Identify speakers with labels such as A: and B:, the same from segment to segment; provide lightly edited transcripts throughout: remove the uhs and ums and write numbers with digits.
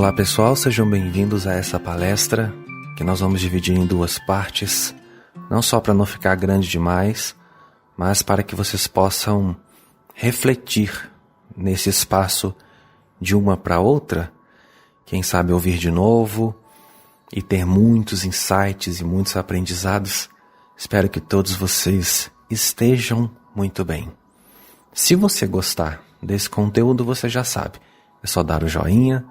A: Olá pessoal, sejam bem-vindos a essa palestra que nós vamos dividir em duas partes, não só para não ficar grande demais, mas para que vocês possam refletir nesse espaço de uma para outra, quem sabe ouvir de novo e ter muitos insights e muitos aprendizados. Espero que todos vocês estejam muito bem. Se você gostar desse conteúdo, você já sabe, é só dar o joinha,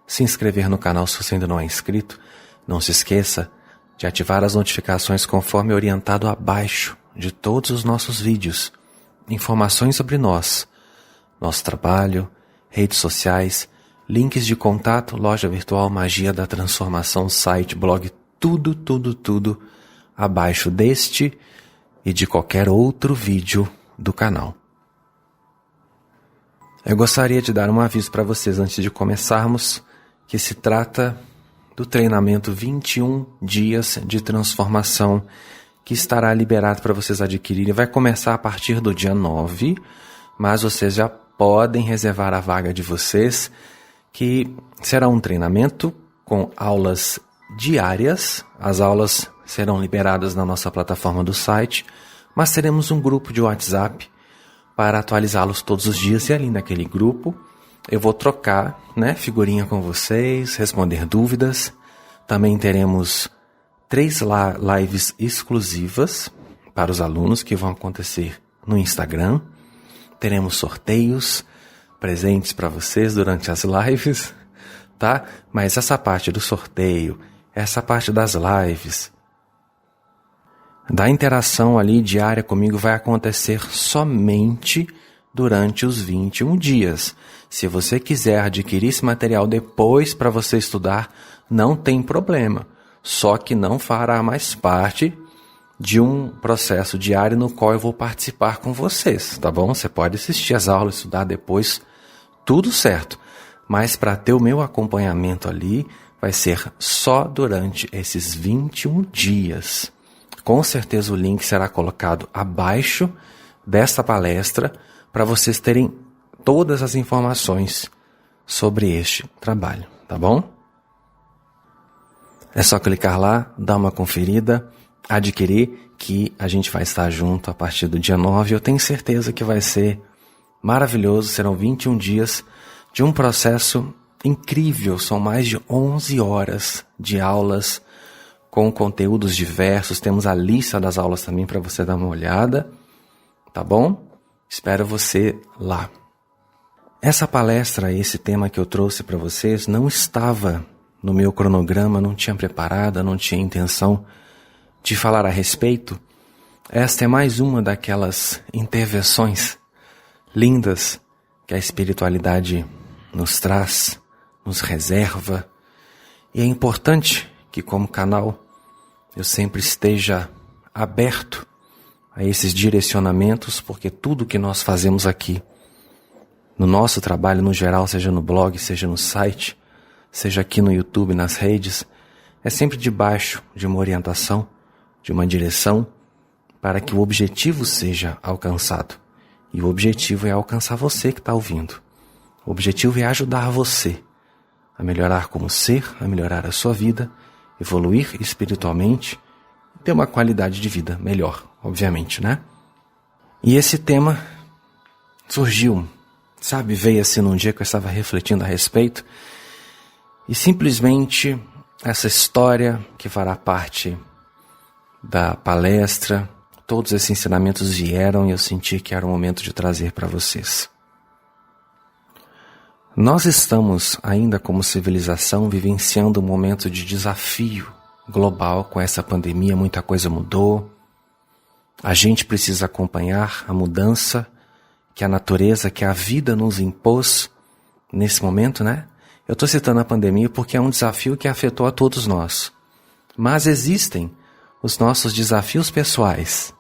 A: se inscrever no canal se você ainda não é inscrito. Não se esqueça de ativar as notificações conforme orientado abaixo de todos os nossos vídeos. Informações sobre nós, nosso trabalho, redes sociais, links de contato, loja virtual, magia da transformação, site, blog, tudo abaixo deste e de qualquer outro vídeo do canal. Eu gostaria de dar um aviso para vocês antes de começarmos, que se trata do treinamento 21 dias de transformação, que estará liberado para vocês adquirirem. Vai começar a partir do dia 9, mas vocês já podem reservar a vaga de vocês, que será um treinamento com aulas diárias. As aulas serão liberadas na nossa plataforma do site, mas teremos um grupo de WhatsApp para atualizá-los todos os dias, e ali naquele grupo eu vou trocar, figurinha com vocês, responder dúvidas. Também teremos 3 lives exclusivas para os alunos que vão acontecer no Instagram. Teremos sorteios, presentes para vocês durante as lives, tá? Mas essa parte do sorteio, essa parte das lives, da interação ali diária comigo vai acontecer somente durante os 21 dias. Se você quiser adquirir esse material depois para você estudar, não tem problema. Só que não fará mais parte de um processo diário no qual eu vou participar com vocês, tá bom? Você pode assistir as aulas, estudar depois, tudo certo. Mas para ter o meu acompanhamento ali, vai ser só durante esses 21 dias. Com certeza o link será colocado abaixo desta palestra para vocês terem todas as informações sobre este trabalho, tá bom? É só clicar lá, dar uma conferida, adquirir, que a gente vai estar junto a partir do dia 9. Eu tenho certeza que vai ser maravilhoso. Serão 21 dias de um processo incrível. São mais de 11 horas de aulas com conteúdos diversos. Temos a lista das aulas também para você dar uma olhada, tá bom? Espero você lá. Essa palestra, esse tema que eu trouxe para vocês, não estava no meu cronograma, não tinha preparado, não tinha intenção de falar a respeito. Esta é mais uma daquelas intervenções lindas que a espiritualidade nos traz, nos reserva. E é importante que, como canal, eu sempre esteja aberto a esses direcionamentos, porque tudo que nós fazemos aqui, no nosso trabalho no geral, seja no blog, seja no site, seja aqui no YouTube, nas redes, é sempre debaixo de uma orientação, de uma direção, para que o objetivo seja alcançado. E o objetivo é alcançar você que está ouvindo. O objetivo é ajudar você a melhorar como ser, a melhorar a sua vida, evoluir espiritualmente, ter uma qualidade de vida melhor, obviamente, E esse tema surgiu, veio assim num dia que eu estava refletindo a respeito, e simplesmente essa história que fará parte da palestra, todos esses ensinamentos vieram e eu senti que era o momento de trazer para vocês. Nós estamos ainda como civilização vivenciando um momento de desafio global com essa pandemia. Muita coisa mudou. A gente precisa acompanhar a mudança que a natureza, que a vida nos impôs nesse momento, Eu estou citando a pandemia porque é um desafio que afetou a todos nós. Mas existem os nossos desafios pessoais.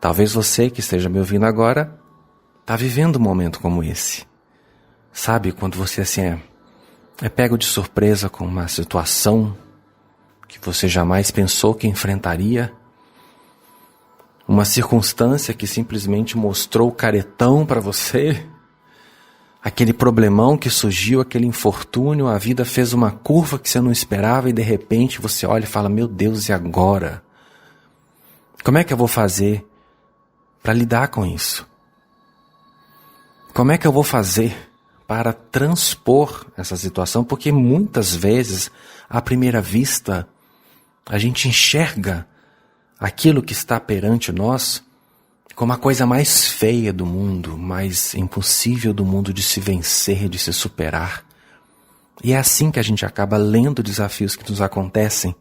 A: Talvez você que esteja me ouvindo agora está vivendo um momento como esse. Quando você é pego de surpresa com uma situação que você jamais pensou que enfrentaria, uma circunstância que simplesmente mostrou o caretão para você, aquele problemão que surgiu, aquele infortúnio, a vida fez uma curva que você não esperava e de repente você olha e fala, meu Deus, e agora? Como é que eu vou fazer para lidar com isso? Como é que eu vou fazer para transpor essa situação? Porque muitas vezes, à primeira vista, a gente enxerga aquilo que está perante nós como a coisa mais feia do mundo, mais impossível do mundo de se vencer, de se superar. E é assim que a gente acaba lendo desafios que nos acontecem,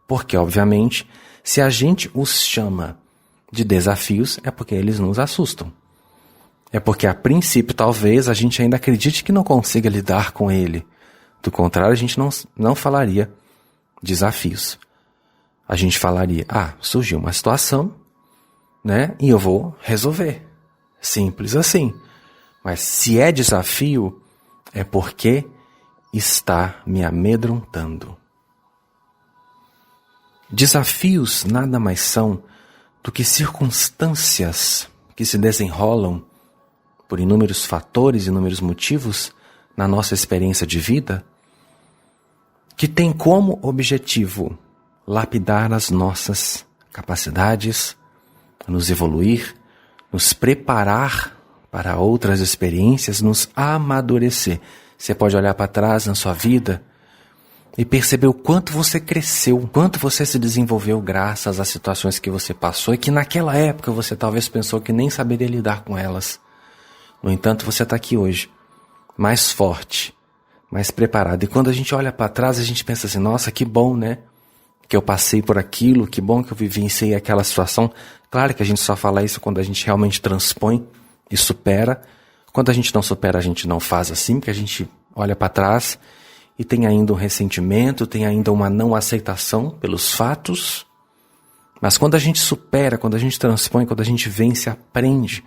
A: porque, obviamente, se a gente os chama de desafios, é porque eles nos assustam. É porque, a princípio, talvez a gente ainda acredite que não consiga lidar com ele. Do contrário, a gente não falaria desafios. A gente falaria, surgiu uma situação, né? E eu vou resolver. Simples assim. Mas se é desafio, é porque está me amedrontando. Desafios nada mais são do que circunstâncias que se desenrolam por inúmeros fatores, inúmeros motivos na nossa experiência de vida, que tem como objetivo lapidar as nossas capacidades, nos evoluir, nos preparar para outras experiências, nos amadurecer. Você pode olhar para trás na sua vida e perceber o quanto você cresceu, o quanto você se desenvolveu graças às situações que você passou e que naquela época você talvez pensou que nem saberia lidar com elas. No entanto, você está aqui hoje, mais forte, mais preparado. E quando a gente olha para trás, a gente pensa assim, nossa, que bom, né? Que eu passei por aquilo, que bom que eu vivenciei aquela situação. Claro que a gente só fala isso quando a gente realmente transpõe e supera. Quando a gente não supera, a gente não faz assim, porque a gente olha para trás e tem ainda um ressentimento, tem ainda uma não aceitação pelos fatos. Mas quando a gente supera, quando a gente transpõe, quando a gente vence, aprende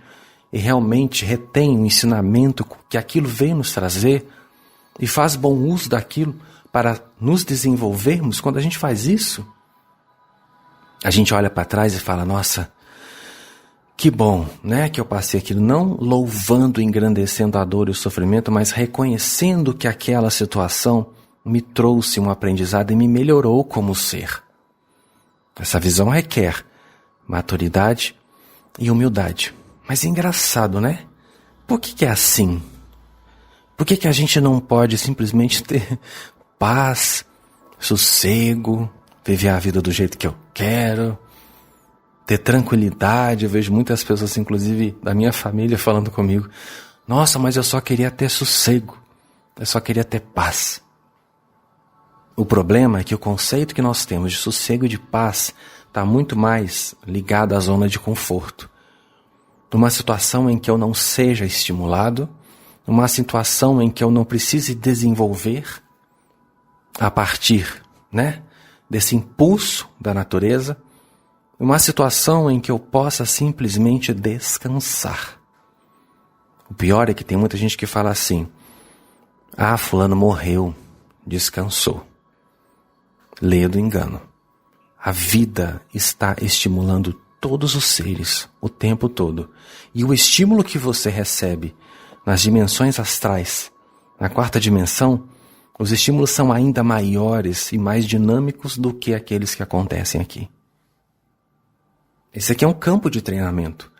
A: e realmente retém o ensinamento que aquilo veio nos trazer e faz bom uso daquilo para nos desenvolvermos, quando a gente faz isso, a gente olha para trás e fala, nossa, que bom, né, que eu passei aquilo, não louvando e engrandecendo a dor e o sofrimento, mas reconhecendo que aquela situação me trouxe um aprendizado e me melhorou como ser. Essa visão requer maturidade e humildade. Mas é engraçado, né? Por que é assim? Por que a gente não pode simplesmente ter paz, sossego, viver a vida do jeito que eu quero, ter tranquilidade? Eu vejo muitas pessoas, inclusive da minha família, falando comigo, nossa, mas eu só queria ter sossego, eu só queria ter paz. O problema é que o conceito que nós temos de sossego e de paz está muito mais ligado à zona de conforto. Numa situação em que eu não seja estimulado, numa situação em que eu não precise desenvolver a partir, né, desse impulso da natureza, uma situação em que eu possa simplesmente descansar. O pior é que tem muita gente que fala assim, fulano morreu, descansou. Lê do engano. A vida está estimulando todos os seres, o tempo todo. E o estímulo que você recebe nas dimensões astrais, na quarta dimensão, os estímulos são ainda maiores e mais dinâmicos do que aqueles que acontecem aqui. Esse aqui é um campo de treinamento.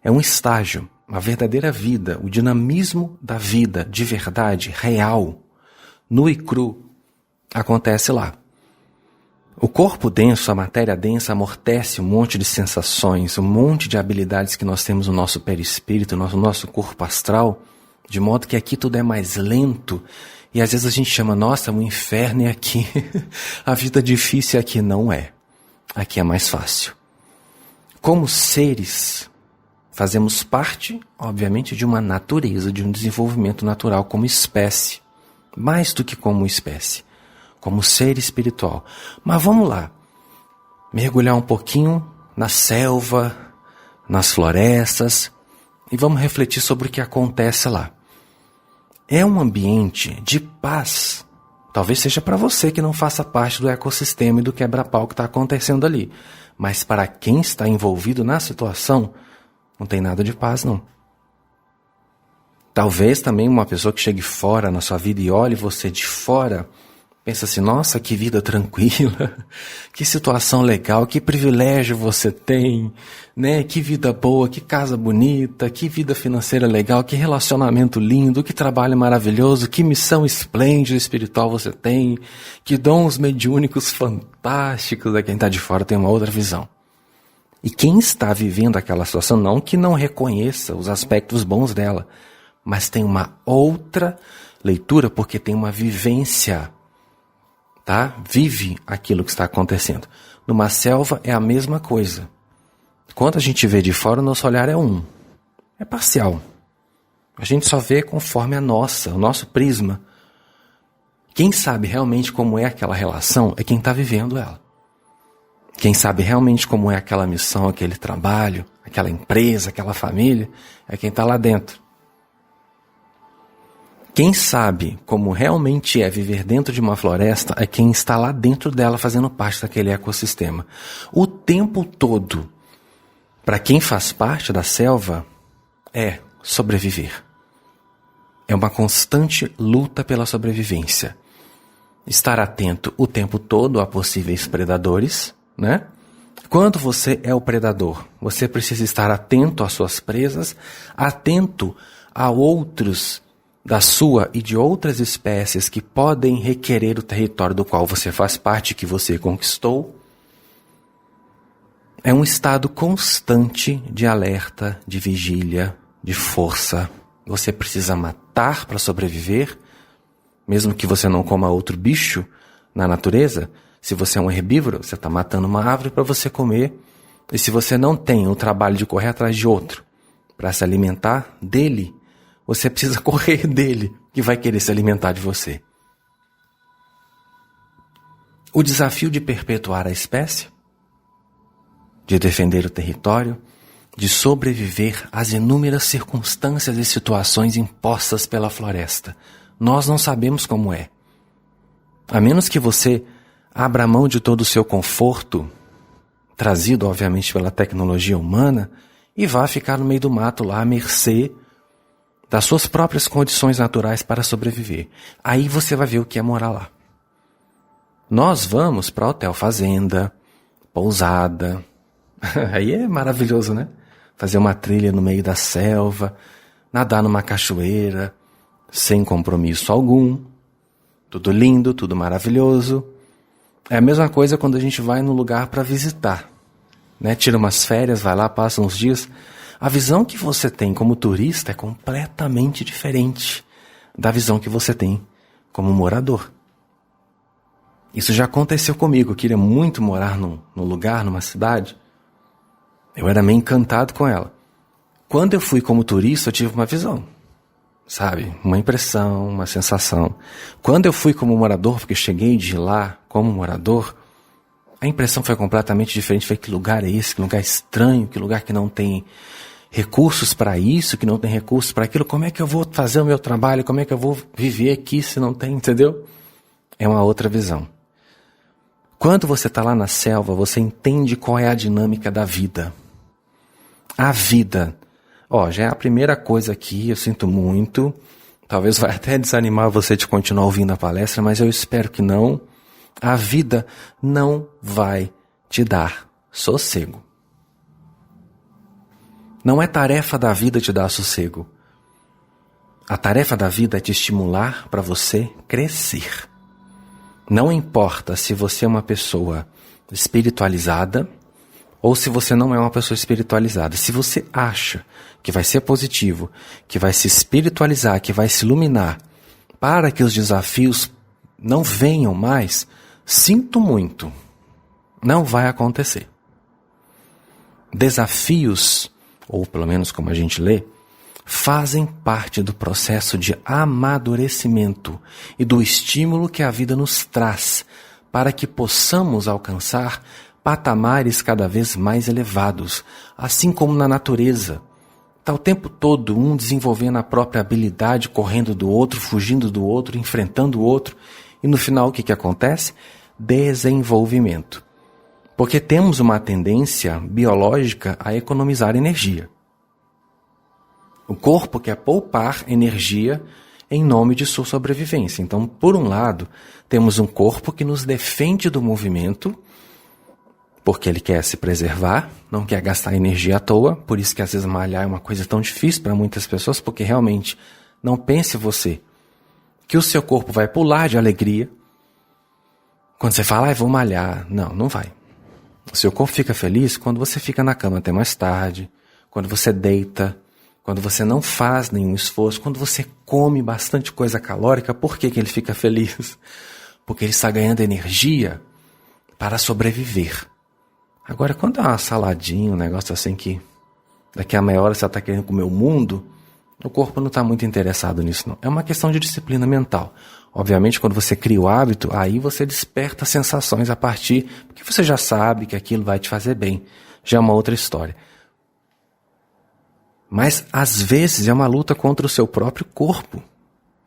A: É um estágio, uma verdadeira vida, o dinamismo da vida, de verdade, real, nu e cru, acontece lá. O corpo denso, a matéria densa, amortece um monte de sensações, um monte de habilidades que nós temos no nosso perispírito, no nosso corpo astral, de modo que aqui tudo é mais lento. E às vezes a gente chama, nossa, o inferno é aqui, a vida difícil aqui. Não é. Aqui é mais fácil. Como seres, fazemos parte, obviamente, de uma natureza, de um desenvolvimento natural como espécie. Mais do que como espécie. Como ser espiritual. Mas vamos lá, mergulhar um pouquinho na selva, nas florestas, e vamos refletir sobre o que acontece lá. É um ambiente de paz. Talvez seja para você que não faça parte do ecossistema e do quebra-pau que está acontecendo ali. Mas para quem está envolvido na situação, não tem nada de paz, não. Talvez também uma pessoa que chegue fora na sua vida e olhe você de fora, pensa assim, nossa, que vida tranquila, que situação legal, que privilégio você tem, né? Que vida boa, que casa bonita, que vida financeira legal, que relacionamento lindo, que trabalho maravilhoso, que missão esplêndida espiritual você tem, que dons mediúnicos fantásticos. Quem está de fora tem uma outra visão. E quem está vivendo aquela situação, não que não reconheça os aspectos bons dela, mas tem uma outra leitura, porque tem uma vivência, tá? Vive aquilo que está acontecendo. Numa selva é a mesma coisa. Quando a gente vê de fora, o nosso olhar é parcial. A gente só vê conforme o nosso prisma. Quem sabe realmente como é aquela relação é quem está vivendo ela. Quem sabe realmente como é aquela missão, aquele trabalho, aquela empresa, aquela família, é quem está lá dentro. Quem sabe como realmente é viver dentro de uma floresta é quem está lá dentro dela fazendo parte daquele ecossistema. O tempo todo, para quem faz parte da selva, é sobreviver. É uma constante luta pela sobrevivência. Estar atento o tempo todo a possíveis predadores, né? Quando você é o predador, você precisa estar atento às suas presas, atento a outros da sua e de outras espécies que podem requerer o território do qual você faz parte, que você conquistou. É um estado constante de alerta, de vigília, de força. Você precisa matar para sobreviver, mesmo que você não coma outro bicho na natureza. Se você é um herbívoro, você está matando uma árvore para você comer. E se você não tem o trabalho de correr atrás de outro para se alimentar dele, você precisa correr dele, que vai querer se alimentar de você. O desafio de perpetuar a espécie, de defender o território, de sobreviver às inúmeras circunstâncias e situações impostas pela floresta. Nós não sabemos como é. A menos que você abra mão de todo o seu conforto, trazido obviamente pela tecnologia humana, e vá ficar no meio do mato lá à mercê das suas próprias condições naturais para sobreviver. Aí você vai ver o que é morar lá. Nós vamos para hotel fazenda, pousada. Aí é maravilhoso, né? Fazer uma trilha no meio da selva, nadar numa cachoeira, sem compromisso algum. Tudo lindo, tudo maravilhoso. É a mesma coisa quando a gente vai num lugar para visitar, né? Tira umas férias, vai lá, passa uns dias. A visão que você tem como turista é completamente diferente da visão que você tem como morador. Isso já aconteceu comigo. Eu queria muito morar num lugar, numa cidade. Eu era meio encantado com ela. Quando eu fui como turista, eu tive uma visão, sabe? Uma impressão, uma sensação. Quando eu fui como morador, porque cheguei de lá como morador, a impressão foi completamente diferente. Foi, que lugar é esse? Que lugar estranho, que lugar que não tem recursos para isso, que não tem recursos para aquilo. Como é que eu vou fazer o meu trabalho? Como é que eu vou viver aqui se não tem, entendeu? É uma outra visão. Quando você está lá na selva, você entende qual é a dinâmica da vida. A vida, já é a primeira coisa aqui, eu sinto muito. Talvez vai até desanimar você de continuar ouvindo a palestra, mas eu espero que não. A vida não vai te dar sossego. Não é tarefa da vida te dar sossego. A tarefa da vida é te estimular para você crescer. Não importa se você é uma pessoa espiritualizada ou se você não é uma pessoa espiritualizada. Se você acha que vai ser positivo, que vai se espiritualizar, que vai se iluminar para que os desafios não venham mais, sinto muito, não vai acontecer. Desafios, ou pelo menos como a gente lê, fazem parte do processo de amadurecimento e do estímulo que a vida nos traz para que possamos alcançar patamares cada vez mais elevados, assim como na natureza. Está o tempo todo um desenvolvendo a própria habilidade, correndo do outro, fugindo do outro, enfrentando o outro, e no final o que acontece? Desenvolvimento. Porque temos uma tendência biológica a economizar energia. O corpo quer poupar energia em nome de sua sobrevivência. Então, por um lado, temos um corpo que nos defende do movimento, porque ele quer se preservar, não quer gastar energia à toa, por isso que às vezes malhar é uma coisa tão difícil para muitas pessoas, porque realmente não pense você que o seu corpo vai pular de alegria quando você fala, vou malhar. Não, não vai. O seu corpo fica feliz quando você fica na cama até mais tarde, quando você deita, quando você não faz nenhum esforço, quando você come bastante coisa calórica. Por que ele fica feliz? Porque ele está ganhando energia para sobreviver. Agora, quando é uma saladinha, um negócio assim que daqui a meia hora você está querendo comer o mundo, o corpo não está muito interessado nisso, não. É uma questão de disciplina mental. Obviamente, quando você cria o hábito, aí você desperta sensações a partir, porque você já sabe que aquilo vai te fazer bem. Já é uma outra história. Mas, às vezes, é uma luta contra o seu próprio corpo,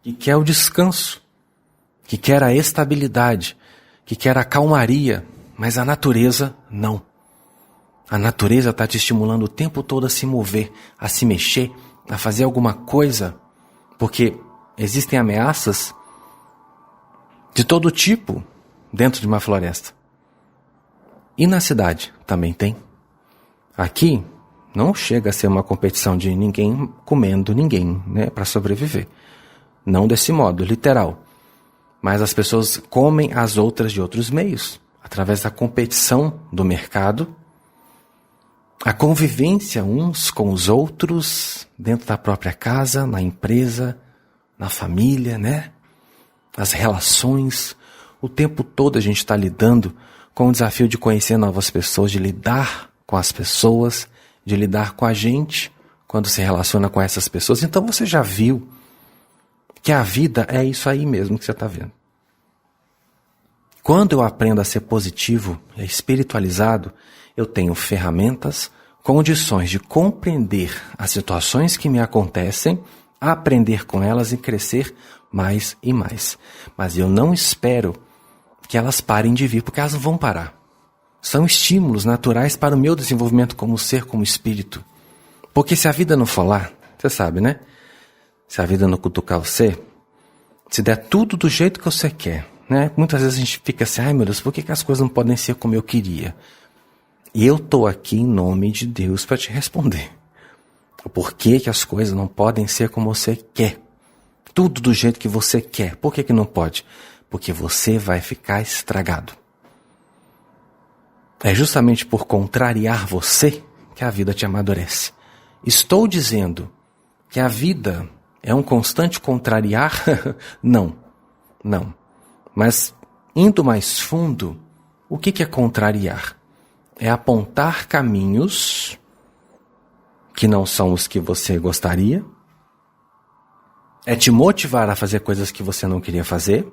A: que quer o descanso, que quer a estabilidade, que quer a calmaria, mas a natureza não. A natureza está te estimulando o tempo todo a se mover, a se mexer, a fazer alguma coisa, porque existem ameaças de todo tipo dentro de uma floresta. E na cidade também tem. Aqui não chega a ser uma competição de ninguém comendo ninguém, né, para sobreviver. Não desse modo, literal. Mas as pessoas comem as outras de outros meios, através da competição do mercado, a convivência uns com os outros, dentro da própria casa, na empresa, na família, né? As relações. O tempo todo a gente está lidando com o desafio de conhecer novas pessoas, de lidar com as pessoas, de lidar com a gente quando se relaciona com essas pessoas. Então você já viu que a vida é isso aí mesmo que você está vendo. Quando eu aprendo a ser positivo e espiritualizado, eu tenho ferramentas, condições de compreender as situações que me acontecem, aprender com elas e crescer mais e mais. Mas eu não espero que elas parem de vir, porque elas não vão parar. São estímulos naturais para o meu desenvolvimento como ser, como espírito. Porque se a vida não for lá, você sabe, né? Se a vida não cutucar você, se der tudo do jeito que você quer, né? Muitas vezes a gente fica assim, ai meu Deus, por que as coisas não podem ser como eu queria? E eu estou aqui em nome de Deus para te responder. O porquê que as coisas não podem ser como você quer. Tudo do jeito que você quer. Por que não pode? Porque você vai ficar estragado. É justamente por contrariar você que a vida te amadurece. Estou dizendo que a vida é um constante contrariar? Não. Não. Mas, indo mais fundo, o que é contrariar? É apontar caminhos que não são os que você gostaria. É te motivar a fazer coisas que você não queria fazer.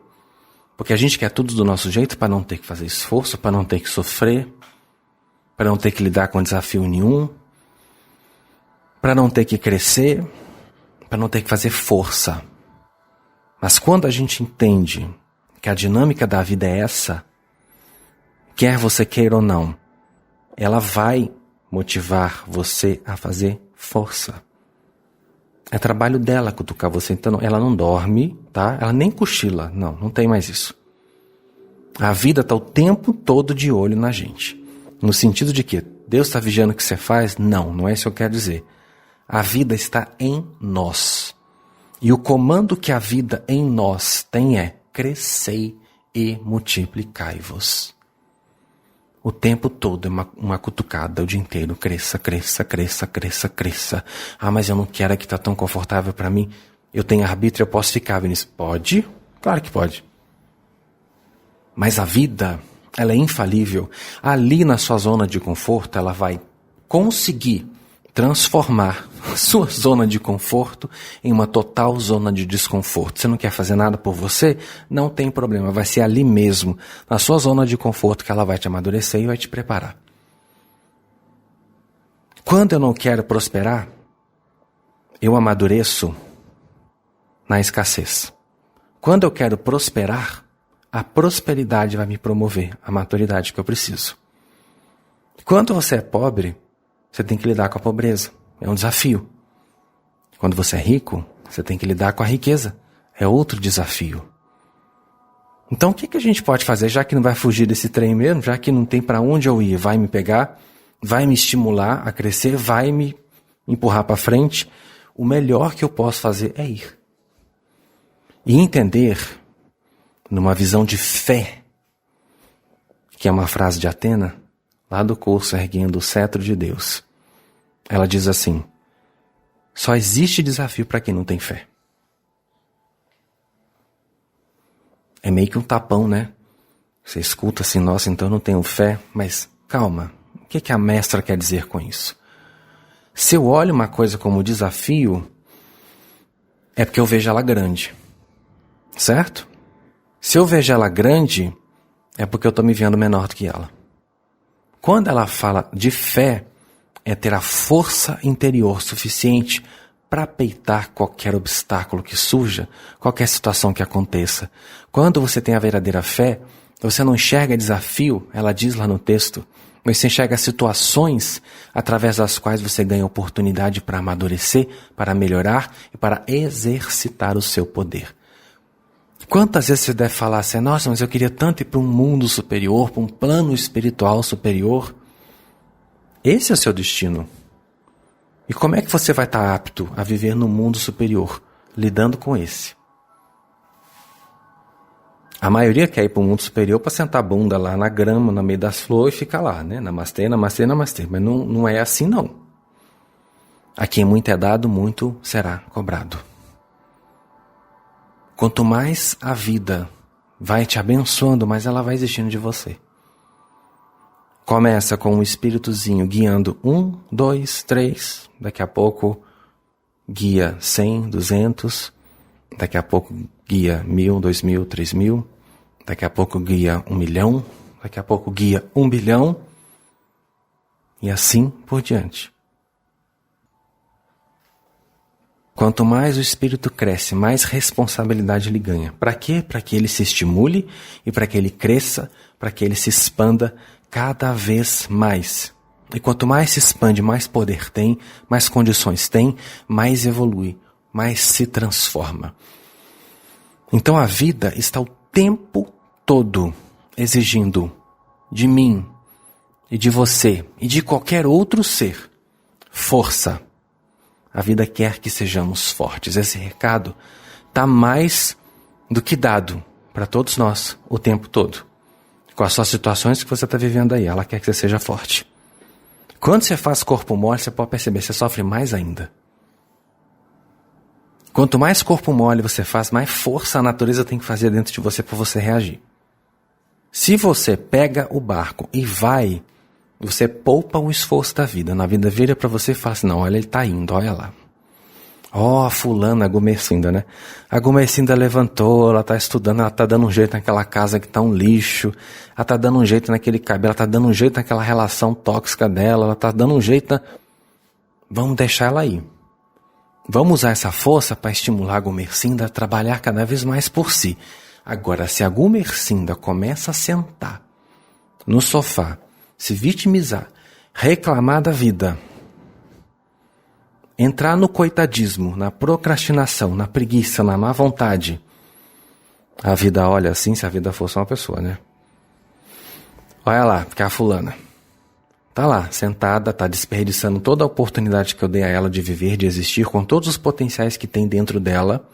A: Porque a gente quer tudo do nosso jeito para não ter que fazer esforço, para não ter que sofrer, para não ter que lidar com desafio nenhum, para não ter que crescer, para não ter que fazer força. Mas quando a gente entende que a dinâmica da vida é essa, quer você queira ou não, ela vai motivar você a fazer força. É trabalho dela cutucar você. Então ela não dorme, tá? Ela nem cochila. Não tem mais isso. A vida está o tempo todo de olho na gente. No sentido de que Deus está vigiando o que você faz? Não é isso que eu quero dizer. A vida está em nós. E o comando que a vida em nós tem é: crescei e multiplicai-vos. O tempo todo é uma cutucada o dia inteiro. Cresça, cresça, cresça, cresça, cresça. Ah, mas eu não quero, que está tão confortável para mim. Eu tenho arbítrio, eu posso ficar, Vinícius. Pode? Claro que pode. Mas a vida, ela é infalível. Ali na sua zona de conforto, ela vai conseguir transformar a sua zona de conforto em uma total zona de desconforto. Você não quer fazer nada por você? Não tem problema, vai ser ali mesmo, na sua zona de conforto, que ela vai te amadurecer e vai te preparar. Quando eu não quero prosperar, eu amadureço na escassez. Quando eu quero prosperar, a prosperidade vai me promover a maturidade que eu preciso. Quando você é pobre, você tem que lidar com a pobreza. É um desafio. Quando você é rico, você tem que lidar com a riqueza. É outro desafio. Então o que a gente pode fazer, já que não vai fugir desse trem mesmo, já que não tem para onde eu ir, vai me pegar, vai me estimular a crescer, vai me empurrar para frente, o melhor que eu posso fazer é ir. E entender, numa visão de fé, que é uma frase de Atena, lá do curso Erguendo o Cetro de Deus. Ela diz assim: só existe desafio para quem não tem fé. É meio que um tapão, né? Você escuta assim, nossa, então eu não tenho fé, mas calma, o que a mestra quer dizer com isso? Se eu olho uma coisa como desafio, é porque eu vejo ela grande, certo? Se eu vejo ela grande, é porque eu estou me vendo menor do que ela. Quando ela fala de fé, é ter a força interior suficiente para peitar qualquer obstáculo que surja, qualquer situação que aconteça. Quando você tem a verdadeira fé, você não enxerga desafio, ela diz lá no texto, mas você enxerga situações através das quais você ganha oportunidade para amadurecer, para melhorar e para exercitar o seu poder. Quantas vezes você deve falar assim, nossa, mas eu queria tanto ir para um mundo superior, para um plano espiritual superior. Esse é o seu destino. E como é que você vai estar apto a viver no mundo superior, lidando com esse? A maioria quer ir para o mundo superior para sentar a bunda lá na grama, no meio das flores e ficar lá, né? Namastê, namastê, namastê. Mas não é assim, não. A quem muito é dado, muito será cobrado. Quanto mais a vida vai te abençoando, mais ela vai exigindo de você. Começa com um espíritozinho guiando 1, 2, 3, daqui a pouco guia 100, 200, daqui a pouco guia 1.000, 2.000, 3.000, daqui a pouco guia 1 milhão, daqui a pouco guia 1 bilhão, e assim por diante. Quanto mais o espírito cresce, mais responsabilidade ele ganha. Para quê? Para que ele se estimule e para que ele cresça, para que ele se expanda cada vez mais. E quanto mais se expande, mais poder tem, mais condições tem, mais evolui, mais se transforma. Então a vida está o tempo todo exigindo de mim e de você e de qualquer outro ser força. A vida quer que sejamos fortes. Esse recado está mais do que dado para todos nós o tempo todo. Com as suas situações que você está vivendo aí, ela quer que você seja forte. Quando você faz corpo mole, você pode perceber, você sofre mais ainda. Quanto mais corpo mole você faz, mais força a natureza tem que fazer dentro de você para você reagir. Se você pega o barco e vai, você poupa o esforço da vida. Na vida vira para você e fala assim, não, olha, ele está indo, olha lá. Ó, a fulana, a Gumercinda, né? A Gumercinda levantou, ela está estudando, ela está dando um jeito naquela casa que está um lixo, ela está dando um jeito naquele cabelo, ela está dando um jeito naquela relação tóxica dela, ela está dando um jeito Vamos deixar ela aí. Vamos usar essa força para estimular a Gumercinda a trabalhar cada vez mais por si. Agora, se a Gumercinda começa a sentar no sofá, se vitimizar, reclamar da vida, entrar no coitadismo, na procrastinação, na preguiça, na má vontade, a vida olha assim, se a vida fosse uma pessoa, né? Olha lá, porque a fulana tá lá, sentada, tá desperdiçando toda a oportunidade que eu dei a ela de viver, de existir, com todos os potenciais que tem dentro dela.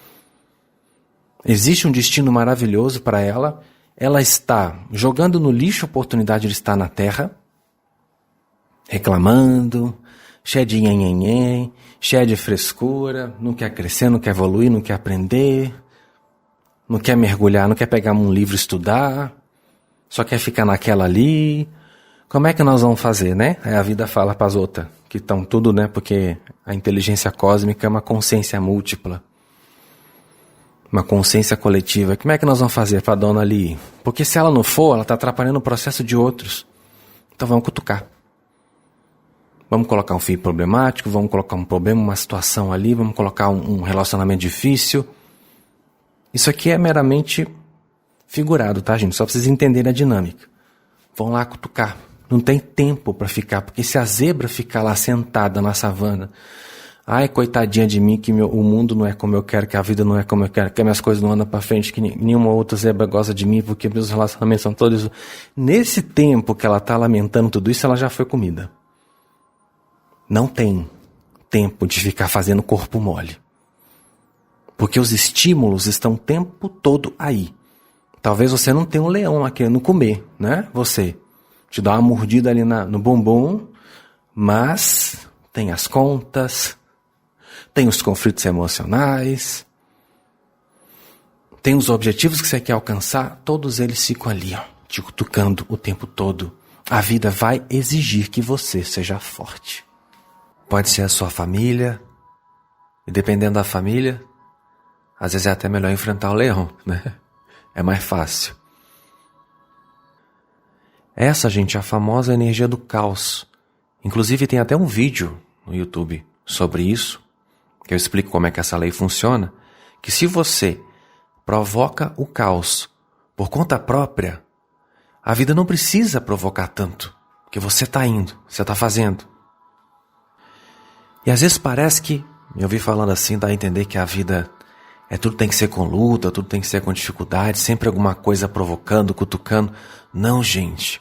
A: Existe um destino maravilhoso para ela. Ela está jogando no lixo a oportunidade de estar na Terra, reclamando, cheia de nhenhenhen, cheia de frescura, não quer crescer, não quer evoluir, não quer aprender, não quer mergulhar, não quer pegar um livro e estudar, só quer ficar naquela ali. Como é que nós vamos fazer, né? Aí a vida fala para as outras, que estão tudo, né? Porque a inteligência cósmica é uma consciência múltipla. Uma consciência coletiva. Como é que nós vamos fazer para a dona ali? Porque se ela não for, ela está atrapalhando o processo de outros. Então vamos cutucar. Vamos colocar um filho problemático, vamos colocar um problema, uma situação ali, vamos colocar um relacionamento difícil. Isso aqui é meramente figurado, tá, gente? Só para vocês entenderem a dinâmica. Vão lá cutucar. Não tem tempo para ficar, porque se a zebra ficar lá sentada na savana, Ai, coitadinha de mim, que o mundo não é como eu quero, que a vida não é como eu quero, que as minhas coisas não andam pra frente, que nenhuma outra zebra gosta de mim, porque meus relacionamentos são todos... Nesse tempo que ela tá lamentando tudo isso, ela já foi comida. Não tem tempo de ficar fazendo corpo mole. Porque os estímulos estão o tempo todo aí. Talvez você não tenha um leão lá querendo comer, né? Você te dá uma mordida ali no bumbum, mas tem as contas, tem os conflitos emocionais, tem os objetivos que você quer alcançar, todos eles ficam ali, ó, te cutucando o tempo todo. A vida vai exigir que você seja forte. Pode ser a sua família, e dependendo da família, às vezes é até melhor enfrentar o leão, né? É mais fácil. Essa, gente, é a famosa energia do caos. Inclusive tem até um vídeo no YouTube sobre isso, que eu explico como é que essa lei funciona, que se você provoca o caos por conta própria, a vida não precisa provocar tanto, porque você está indo, você está fazendo. E às vezes parece que, eu vi falando assim, dá a entender que a vida tudo tem que ser com luta, tudo tem que ser com dificuldade, sempre alguma coisa provocando, cutucando. Não, gente.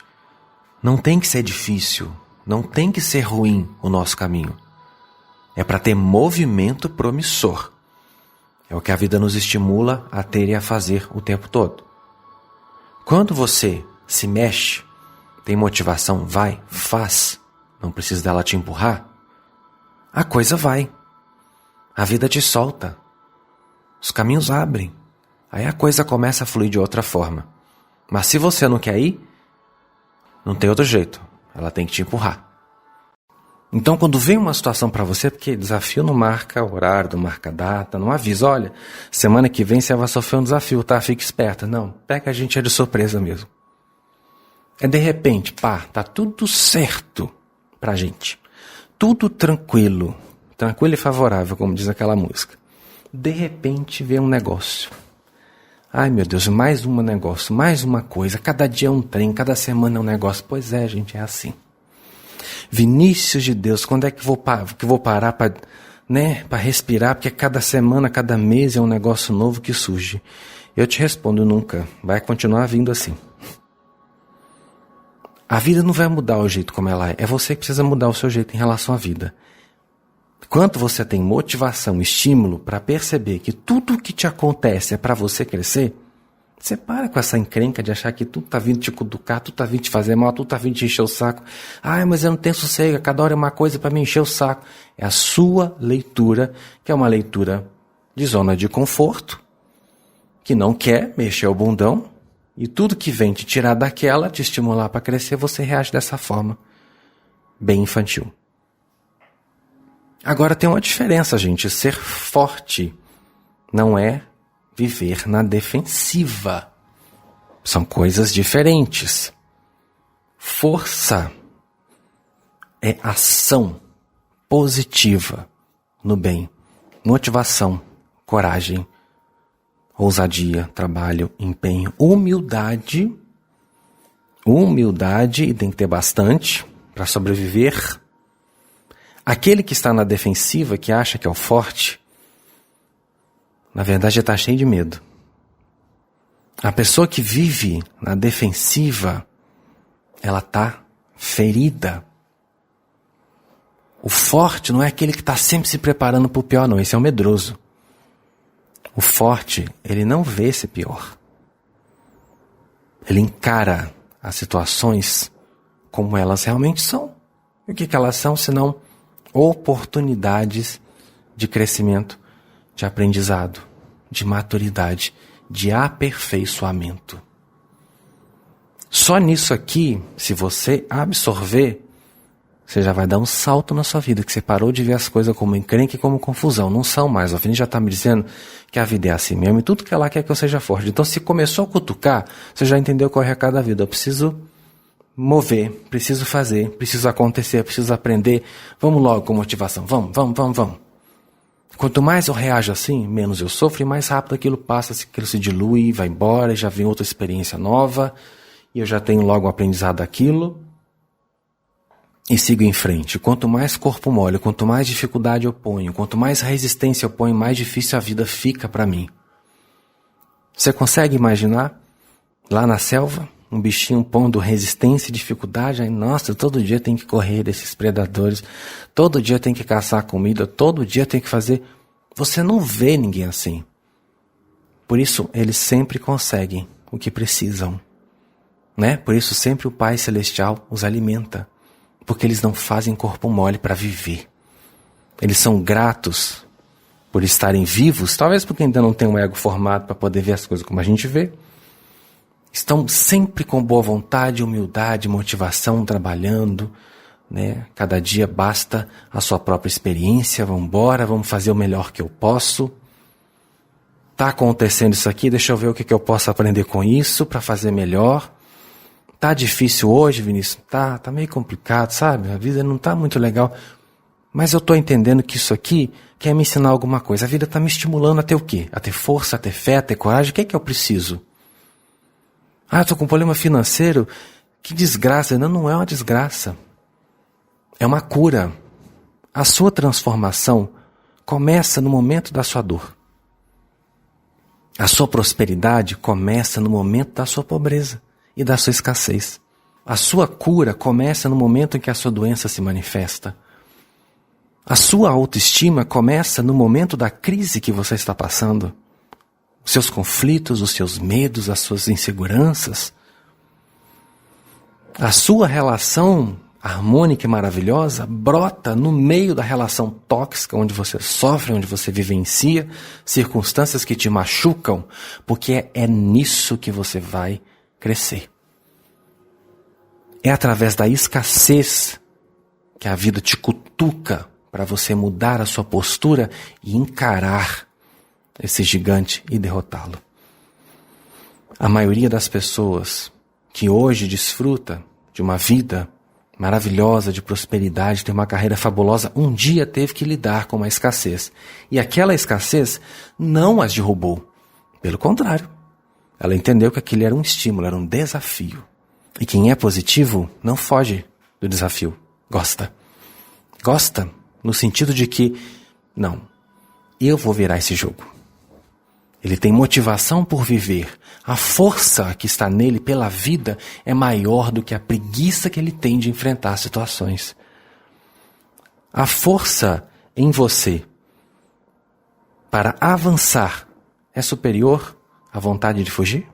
A: Não tem que ser difícil, não tem que ser ruim o nosso caminho. É para ter movimento promissor. É o que a vida nos estimula a ter e a fazer o tempo todo. Quando você se mexe, tem motivação, vai, faz, não precisa dela te empurrar, a coisa vai. A vida te solta. Os caminhos abrem. Aí a coisa começa a fluir de outra forma. Mas se você não quer ir, não tem outro jeito. Ela tem que te empurrar. Então quando vem uma situação para você, porque desafio não marca horário, não marca data, não avisa, olha, semana que vem você vai sofrer um desafio, tá? Fica esperta. Não, pega a gente de surpresa mesmo. É de repente, pá, tá tudo certo pra gente. Tudo tranquilo. Tranquilo e favorável, como diz aquela música. De repente vem um negócio. Ai meu Deus, mais um negócio, mais uma coisa. Cada dia é um trem, cada semana é um negócio. Pois é, gente, é assim. Vinícius de Deus, quando é que vou parar para, né, para respirar? Porque cada semana, cada mês é um negócio novo que surge. Eu te respondo, nunca. Vai continuar vindo assim. A vida não vai mudar o jeito como ela é. É você que precisa mudar o seu jeito em relação à vida. Quanto você tem motivação, estímulo para perceber que tudo o que te acontece é para você crescer, você para com essa encrenca de achar que tudo tá vindo te cutucar, tudo tá vindo te fazer mal, tudo tá vindo te encher o saco. Ai, mas eu não tenho sossego, cada hora é uma coisa para me encher o saco. É a sua leitura, que é uma leitura de zona de conforto, que não quer mexer o bundão, e tudo que vem te tirar daquela, te estimular para crescer, você reage dessa forma, bem infantil. Agora tem uma diferença, gente. Ser forte não é viver na defensiva. São coisas diferentes. Força é ação positiva no bem. Motivação, coragem, ousadia, trabalho, empenho, humildade. Humildade, e tem que ter bastante para sobreviver. Aquele que está na defensiva, que acha que é o forte, na verdade está cheio de medo. A pessoa que vive na defensiva, ela está ferida. O forte não é aquele que está sempre se preparando para o pior, não. Esse é o medroso. O forte, ele não vê esse pior. Ele encara as situações como elas realmente são. E o que elas são, senão oportunidades de crescimento, de aprendizado, de maturidade, de aperfeiçoamento. Só nisso aqui, se você absorver, você já vai dar um salto na sua vida, que você parou de ver as coisas como encrenca e como confusão. Não são mais. O Alvini já está me dizendo que a vida é assim mesmo e tudo que ela quer que eu seja forte. Então, se começou a cutucar, você já entendeu qual é o recado da vida. Eu preciso mover, preciso fazer, preciso acontecer, preciso aprender. Vamos logo com motivação. Vamos. Quanto mais eu reajo assim, menos eu sofro e mais rápido aquilo passa, aquilo se dilui, vai embora, já vem outra experiência nova e eu já tenho logo um aprendizado daquilo. e sigo em frente. Quanto mais corpo mole, quanto mais dificuldade eu ponho, quanto mais resistência eu ponho, mais difícil a vida fica para mim. Você consegue imaginar lá na selva, um bichinho pondo resistência e dificuldade? Aí, nossa, todo dia tem que correr desses predadores, todo dia tem que caçar comida, todo dia tem que fazer... Você não vê ninguém assim. Por isso, eles sempre conseguem o que precisam, né? Por isso, sempre o Pai Celestial os alimenta, porque eles não fazem corpo mole para viver. Eles são gratos por estarem vivos, talvez porque ainda não tem um ego formado para poder ver as coisas como a gente vê. Estão sempre com boa vontade, humildade, motivação, trabalhando, né? Cada dia basta a sua própria experiência, vamos embora, vamos fazer o melhor que eu posso. Tá acontecendo isso aqui, deixa eu ver o que eu posso aprender com isso para fazer melhor. Tá difícil hoje, Vinícius? Tá meio complicado, sabe? A vida não tá muito legal. Mas eu tô entendendo que isso aqui quer me ensinar alguma coisa. A vida tá me estimulando a ter o quê? A ter força, a ter fé, a ter coragem. O que é que eu preciso? Ah, eu tô com um problema financeiro. Que desgraça. Não é uma desgraça. É uma cura. A sua transformação começa no momento da sua dor. A sua prosperidade começa no momento da sua pobreza e da sua escassez. A sua cura começa no momento em que a sua doença se manifesta. A sua autoestima começa no momento da crise que você está passando. Os seus conflitos, os seus medos, as suas inseguranças. A sua relação harmônica e maravilhosa brota no meio da relação tóxica, onde você sofre, onde você vivencia circunstâncias que te machucam, porque é nisso que você vai crescer. É através da escassez que a vida te cutuca para você mudar a sua postura e encarar esse gigante e derrotá-lo. A maioria das pessoas que hoje desfruta de uma vida maravilhosa, de prosperidade, tem uma carreira fabulosa, um dia teve que lidar com uma escassez. E aquela escassez não as derrubou. Pelo contrário, ela entendeu que aquilo era um estímulo, era um desafio. E quem é positivo não foge do desafio. Gosta. Gosta no sentido de que, não, eu vou virar esse jogo. Ele tem motivação por viver. A força que está nele pela vida é maior do que a preguiça que ele tem de enfrentar situações. A força em você para avançar é superior à vontade de fugir?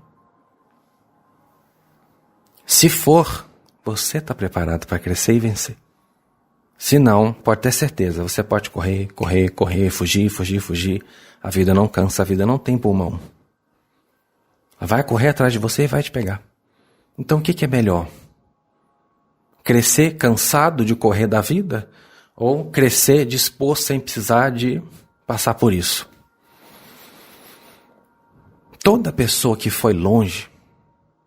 A: Se for, você está preparado para crescer e vencer. Se não, pode ter certeza, você pode correr, fugir. A vida não cansa, a vida não tem pulmão. Ela vai correr atrás de você e vai te pegar. Então o que é melhor? Crescer cansado de correr da vida? Ou crescer disposto sem precisar de passar por isso? Toda pessoa que foi longe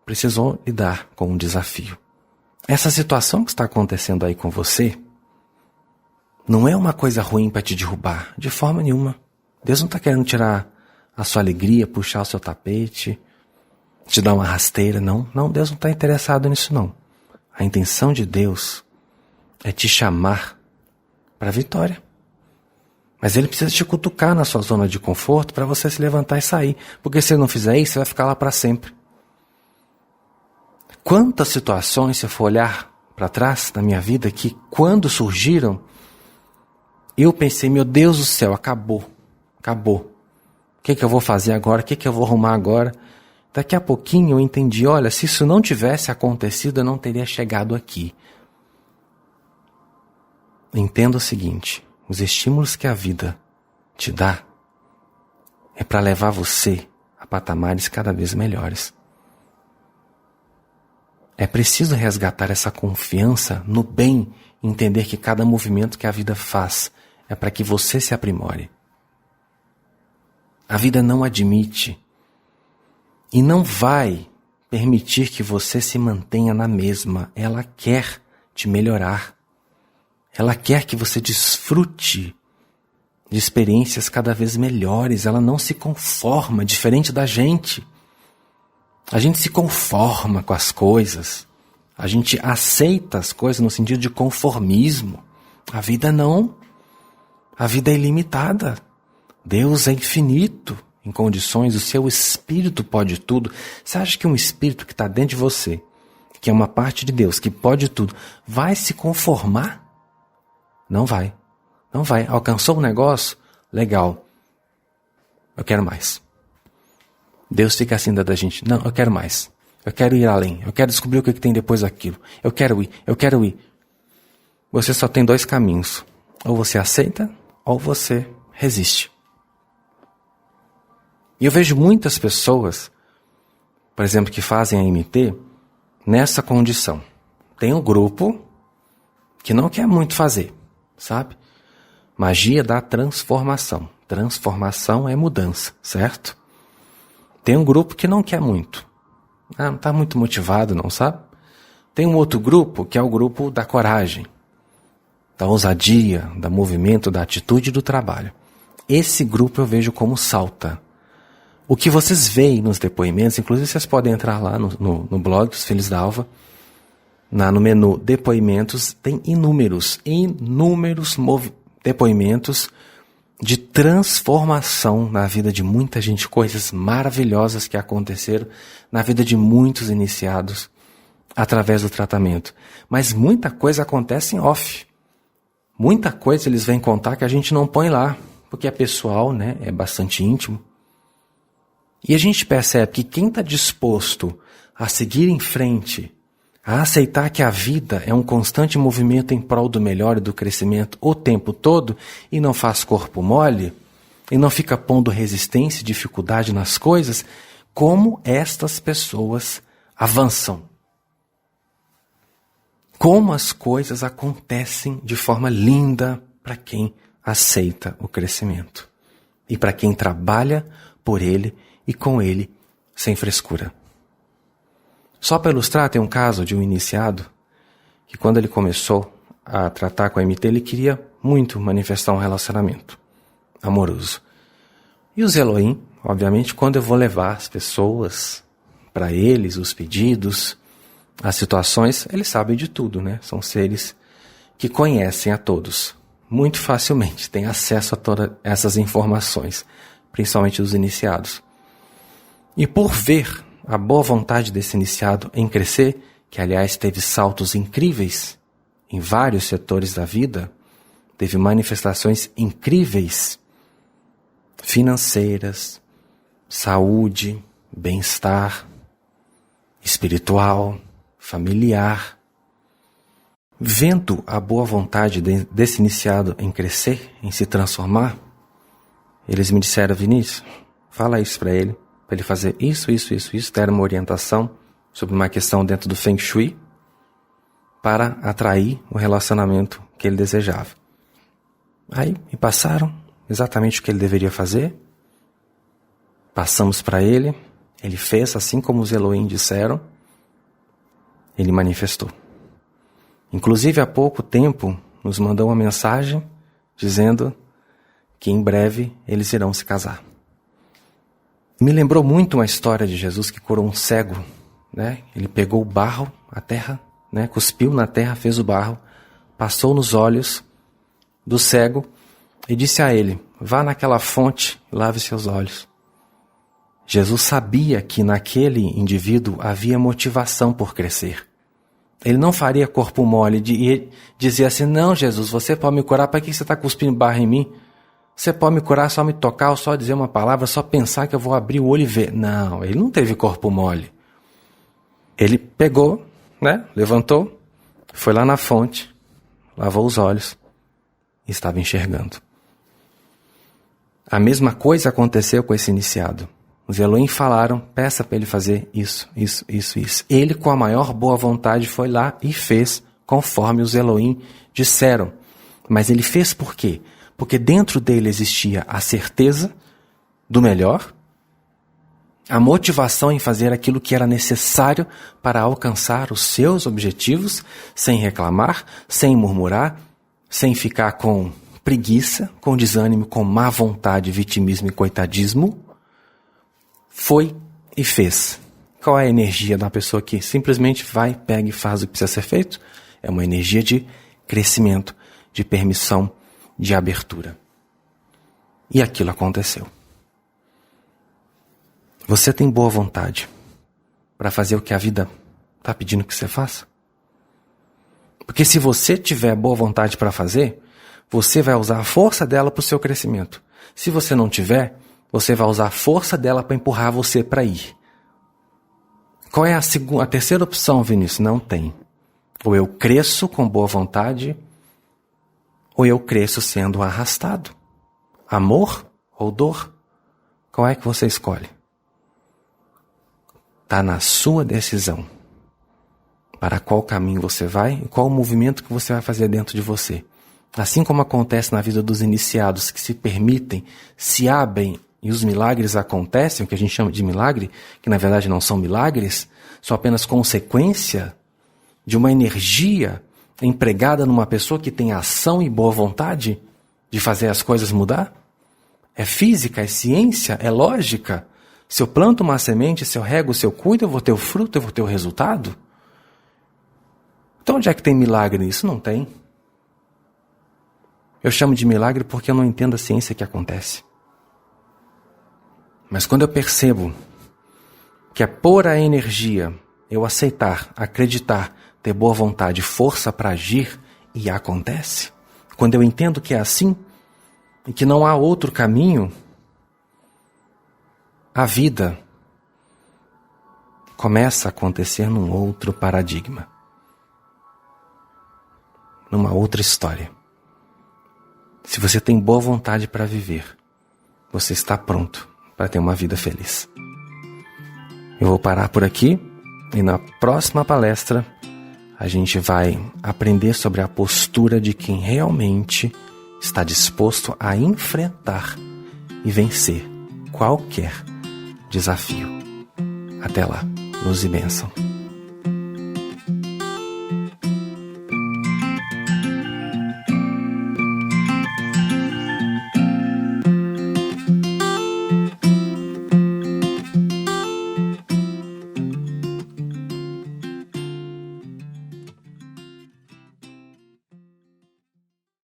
A: precisou lidar com um desafio. Essa situação que está acontecendo aí com você não é uma coisa ruim para te derrubar, de forma nenhuma. Deus não está querendo tirar a sua alegria, puxar o seu tapete, te dar uma rasteira, não. Não, Deus não está interessado nisso, não. A intenção de Deus é te chamar para a vitória. Mas Ele precisa te cutucar na sua zona de conforto para você se levantar e sair. Porque se Ele não fizer isso, você vai ficar lá para sempre. Quantas situações, se eu for olhar para trás na minha vida, que quando surgiram, eu pensei, meu Deus do céu, acabou. O que eu vou fazer agora? O que eu vou arrumar agora? Daqui a pouquinho eu entendi, olha, se isso não tivesse acontecido, eu não teria chegado aqui. Entenda o seguinte, os estímulos que a vida te dá é para levar você a patamares cada vez melhores. É preciso resgatar essa confiança no bem, entender que cada movimento que a vida faz é para que você se aprimore. A vida não admite e não vai permitir que você se mantenha na mesma. Ela quer te melhorar. Ela quer que você desfrute de experiências cada vez melhores. Ela não se conforma, diferente da gente. A gente se conforma com as coisas. A gente aceita as coisas no sentido de conformismo. A vida não. A vida é ilimitada. Deus é infinito em condições, o seu espírito pode tudo. Você acha que um espírito que está dentro de você, que é uma parte de Deus, que pode tudo, vai se conformar? Não vai. Não vai. Alcançou um negócio? Legal. Eu quero mais. Deus fica assim da gente. Não, eu quero mais. Eu quero ir além. Eu quero descobrir o que tem depois daquilo. Eu quero ir. Você só tem 2 caminhos. Ou você aceita, ou você resiste. E eu vejo muitas pessoas, por exemplo, que fazem a MT nessa condição. Tem um grupo que não quer muito fazer, sabe? Magia da transformação. Transformação é mudança, certo? Tem um grupo que não quer muito. Não está muito motivado, não, sabe? Tem um outro grupo que é o grupo da coragem, da ousadia, do movimento, da atitude e do trabalho. Esse grupo eu vejo como salta. O que vocês veem nos depoimentos, inclusive vocês podem entrar lá no blog dos Filhos da Alva, no menu depoimentos, tem inúmeros depoimentos de transformação na vida de muita gente, coisas maravilhosas que aconteceram na vida de muitos iniciados através do tratamento. Mas muita coisa acontece em off. Muita coisa eles vêm contar que a gente não põe lá, porque é pessoal, né? É bastante íntimo. E a gente percebe que quem está disposto a seguir em frente, a aceitar que a vida é um constante movimento em prol do melhor e do crescimento o tempo todo, e não faz corpo mole, e não fica pondo resistência e dificuldade nas coisas, como estas pessoas avançam. Como as coisas acontecem de forma linda para quem aceita o crescimento. E para quem trabalha por ele e com ele, sem frescura. Só para ilustrar, tem um caso de um iniciado que quando ele começou a tratar com a MT, ele queria muito manifestar um relacionamento amoroso. E os Elohim, obviamente, quando eu vou levar as pessoas para eles, os pedidos, as situações, eles sabem de tudo, né? São seres que conhecem a todos muito facilmente, têm acesso a todas essas informações, principalmente os iniciados. E por ver a boa vontade desse iniciado em crescer, que aliás teve saltos incríveis em vários setores da vida, teve manifestações incríveis, financeiras, saúde, bem-estar, espiritual, familiar. Vendo a boa vontade desse iniciado em crescer, em se transformar, eles me disseram: Vinícius, fala isso para ele fazer isso, deram uma orientação sobre uma questão dentro do Feng Shui para atrair o relacionamento que ele desejava. Aí me passaram exatamente o que ele deveria fazer, passamos para ele, ele fez assim como os Elohim disseram, ele manifestou. Inclusive há pouco tempo nos mandou uma mensagem dizendo que em breve eles irão se casar. Me lembrou muito uma história de Jesus que curou um cego, né? Ele pegou o barro, a terra, né? Cuspiu na terra, fez o barro, passou nos olhos do cego e disse a ele: vá naquela fonte e lave seus olhos. Jesus sabia que naquele indivíduo havia motivação por crescer. Ele não faria corpo mole e dizia assim: não, Jesus, você pode me curar, para que você está cuspindo barro em mim? Você pode me curar, só me tocar, ou só dizer uma palavra, só pensar que eu vou abrir o olho e ver. Não, ele não teve corpo mole. Ele pegou, né, levantou, foi lá na fonte, lavou os olhos e estava enxergando. A mesma coisa aconteceu com esse iniciado. Os Elohim falaram: peça para ele fazer isso. Ele, com a maior boa vontade, foi lá e fez conforme os Elohim disseram. Mas ele fez por quê? Porque dentro dele existia a certeza do melhor, a motivação em fazer aquilo que era necessário para alcançar os seus objetivos, sem reclamar, sem murmurar, sem ficar com preguiça, com desânimo, com má vontade, vitimismo e coitadismo. Foi e fez. Qual é a energia da pessoa que simplesmente vai, pega e faz o que precisa ser feito? É uma energia de crescimento, de permissão, de abertura. E aquilo aconteceu. Você tem boa vontade para fazer o que a vida está pedindo que você faça? Porque se você tiver boa vontade para fazer, você vai usar a força dela para o seu crescimento. Se você não tiver, você vai usar a força dela para empurrar você para ir. Qual é a terceira opção, Vinícius? Não tem. Ou eu cresço com boa vontade, ou eu cresço sendo arrastado. Amor ou dor? Qual é que você escolhe? Está na sua decisão. Para qual caminho você vai e qual o movimento que você vai fazer dentro de você. Assim como acontece na vida dos iniciados que se permitem, se abrem e os milagres acontecem, o que a gente chama de milagre, que na verdade não são milagres, são apenas consequência de uma energia empregada numa pessoa que tem ação e boa vontade de fazer as coisas mudar. É física, é ciência, é lógica. Se eu planto uma semente, se eu rego, se eu cuido, eu vou ter o fruto, eu vou ter o resultado. Então onde é que tem milagre nisso? Não tem. Eu chamo de milagre porque eu não entendo a ciência que acontece. Mas quando eu percebo que é pura energia, eu aceitar, acreditar, ter boa vontade, força para agir, e acontece. Quando eu entendo que é assim, e que não há outro caminho, a vida começa a acontecer num outro paradigma. Numa outra história. Se você tem boa vontade para viver, você está pronto para ter uma vida feliz. Eu vou parar por aqui e na próxima palestra a gente vai aprender sobre a postura de quem realmente está disposto a enfrentar e vencer qualquer desafio. Até lá, luz e bênção.